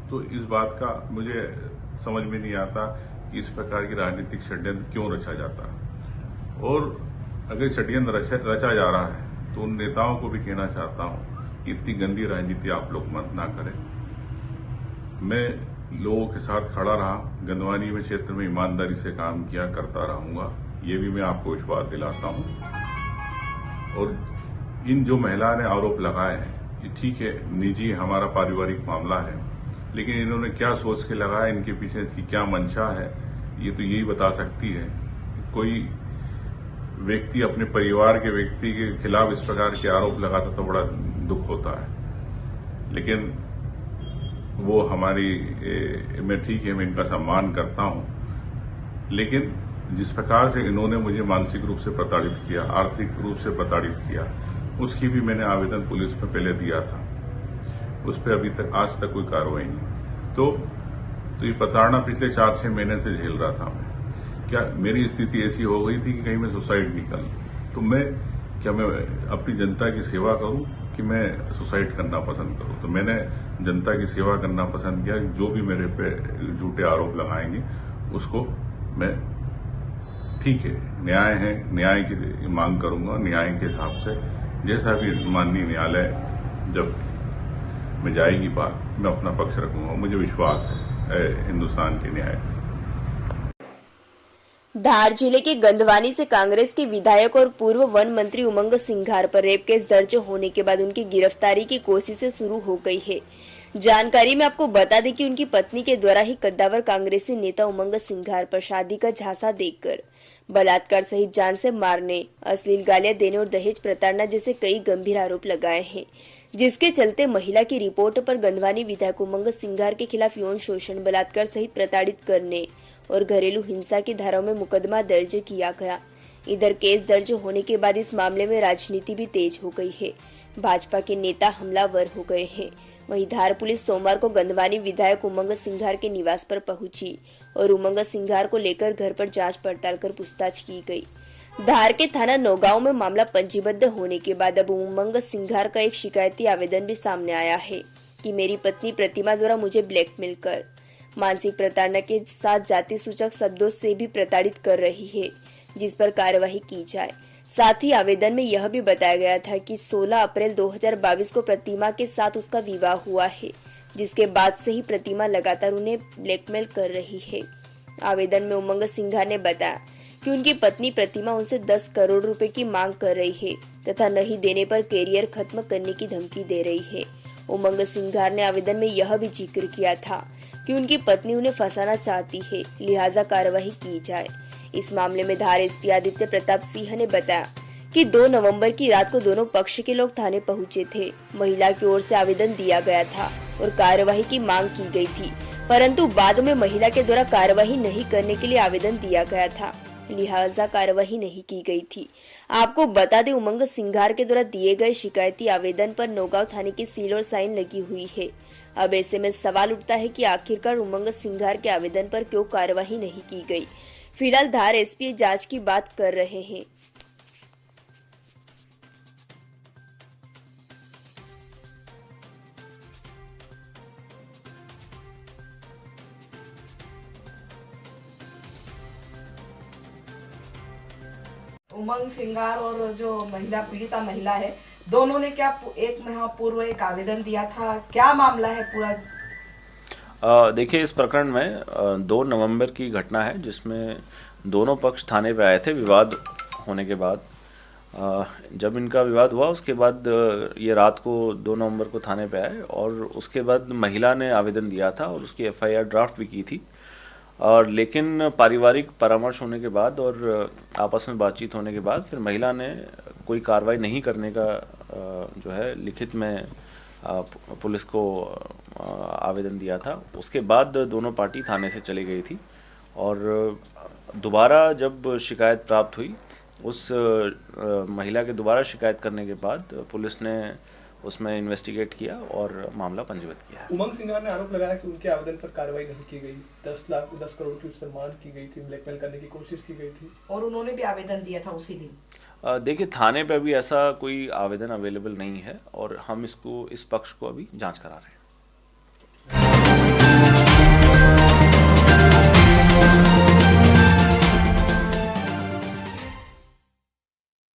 तो इस बात का मुझे समझ में नहीं आता कि इस प्रकार की राजनीतिक षड्यंत्र क्यों रचा जाता है। और अगर षड्यंत्र रचा जा रहा है तो उन नेताओं को भी कहना चाहता हूं कि इतनी गंदी राजनीति आप लोग मत ना करें। मैं लोगों के साथ खड़ा रहा, गंदवानी में क्षेत्र में ईमानदारी से काम किया, करता रहूंगा, ये भी मैं आपको विश्वास दिलाता हूं। और इन जो महिला ने आरोप लगाए हैं, ये ठीक है, निजी हमारा पारिवारिक मामला है, लेकिन इन्होंने क्या सोच के लगाया, इनके पीछे इसकी क्या मंशा है, ये तो यही बता सकती है। कोई व्यक्ति अपने परिवार के व्यक्ति के खिलाफ इस प्रकार के आरोप लगाता तो बड़ा दुख होता है। लेकिन वो हमारी मैं ठीक है, मैं इनका सम्मान करता हूं, लेकिन जिस प्रकार से इन्होंने मुझे मानसिक रूप से प्रताड़ित किया, आर्थिक रूप से प्रताड़ित किया, उसकी भी मैंने आवेदन पुलिस में पहले दिया था। उस पर अभी तक आज तक कोई कार्रवाई नहीं। तो ये प्रताड़ना पिछले 4-6 महीने से झेल रहा था मैं। क्या मेरी स्थिति ऐसी हो गई थी कि कहीं मैं सुसाइड नहीं कर लूं? तो मैं अपनी जनता की सेवा करूं कि मैं सुसाइड करना पसंद करूं? तो मैंने जनता की सेवा करना पसंद किया। जो भी मेरे पे झूठे आरोप लगाएंगे उसको मैं, ठीक है, न्याय है, न्याय की मांग करूंगा। न्याय के हिसाब से जैसा भी माननीय न्यायालय जब में जाएगी बात, मैं अपना पक्ष रखूंगा। मुझे विश्वास है हिंदुस्तान के न्याय। धार जिले के गंदवानी से कांग्रेस के विधायक और पूर्व वन मंत्री उमंग सिंघार पर रेप केस दर्ज होने के बाद उनकी गिरफ्तारी की कोशिशें शुरू हो गई है। जानकारी में आपको बता दें कि उनकी पत्नी के द्वारा ही कद्दावर कांग्रेसी नेता उमंग सिंघार पर शादी का झांसा देकर बलात्कार सहित जान से मारने, अश्लील गालियां देने और दहेज प्रताड़ना जैसे कई गंभीर आरोप लगाए हैं, जिसके चलते महिला की रिपोर्ट पर गंदवानी विधायक उमंग सिंघार के खिलाफ यौन शोषण, बलात्कार सहित प्रताड़ित करने और घरेलू हिंसा की धाराओं में मुकदमा दर्ज किया गया। इधर केस दर्ज होने के बाद इस मामले में राजनीति भी तेज हो गई है। भाजपा के नेता हमलावर हो गए हैं। वहीं धार पुलिस सोमवार को गंदवानी विधायक उमंग सिंघार के निवास पर पहुंची और उमंग सिंघार को लेकर घर पर जांच पड़ताल कर पूछताछ की गई। धार के थाना नौगांव में मामला पंजीबद्ध होने के बाद अब उमंग सिंघार का एक शिकायती आवेदन भी सामने आया है कि मेरी पत्नी प्रतिमा द्वारा मुझे ब्लैकमेल कर मानसिक प्रताड़ना के साथ जाति सूचक शब्दों से भी प्रताड़ित कर रही है, जिस पर कार्यवाही की जाए। साथ ही आवेदन में यह भी बताया गया था कि 16 अप्रैल 2022 को प्रतिमा के साथ उसका विवाह हुआ है, जिसके बाद से ही प्रतिमा लगातार उन्हें ब्लैकमेल कर रही है। आवेदन में उमंग सिंघार ने बताया कि उनकी पत्नी प्रतिमा उनसे 10 करोड़ रुपए की मांग कर रही है तथा नहीं देने पर कैरियर खत्म करने की धमकी दे रही है। उमंग सिंघार ने आवेदन में यह भी जिक्र किया था कि उनकी पत्नी उन्हें फंसाना चाहती है, लिहाजा कार्यवाही की जाए। इस मामले में धार एसपी आदित्य प्रताप सिंह ने बताया कि 2 नवंबर की रात को दोनों पक्ष के लोग थाने पहुंचे थे। महिला की ओर से आवेदन दिया गया था और कार्यवाही की मांग की गई थी, परंतु बाद में महिला के द्वारा कार्यवाही नहीं करने के लिए आवेदन दिया गया था, लिहाजा कार्यवाही नहीं की गई थी। आपको बता दें, उमंग सिंघार के द्वारा दिए गए शिकायती आवेदन पर नौगांव थाने की सील और साइन लगी हुई है। अब ऐसे में सवाल उठता है कि आखिरकार उमंग सिंघार के आवेदन पर क्यों कार्यवाही नहीं की गई। फिलहाल धार एसपी जांच की बात कर रहे हैं। उमंग सिंघार और जो महिला पीड़िता महिला है, दोनों ने क्या एक माह पूर्व एक आवेदन दिया था? क्या मामला है पूरा? देखिए, इस प्रकरण में 2 नवंबर की घटना है जिसमें दोनों पक्ष थाने पे आए थे। विवाद होने के बाद जब इनका विवाद हुआ उसके बाद ये रात को 2 नवंबर को थाने पे आए और उसके बाद महिला ने आवेदन दिया था और उसकी एफआईआर ड्राफ्ट भी की थी। और लेकिन पारिवारिक परामर्श होने के बाद और आपस में बातचीत होने के बाद फिर महिला ने कोई कार्रवाई नहीं करने का जो है लिखित में पुलिस को आवेदन दिया था। उसके बाद दोनों पार्टी थाने से चली गई थी और दोबारा जब शिकायत प्राप्त हुई, उस महिला के दोबारा शिकायत करने के बाद पुलिस ने उसमें इन्वेस्टिगेट किया और मामला पंजीबद्ध किया। उमंग सिंघार ने आरोप लगाया कि उनके आवेदन पर कार्रवाई नहीं की गई, 10 करोड़ की उससे मांग की गई थी, ब्लैकमेल करने की कोशिश की गई थी और उन्होंने भी आवेदन दिया था उसी दिन। देखिए, थाने पे अभी ऐसा कोई आवेदन अवेलेबल नहीं है और हम इस पक्ष को अभी जांच करा रहे हैं।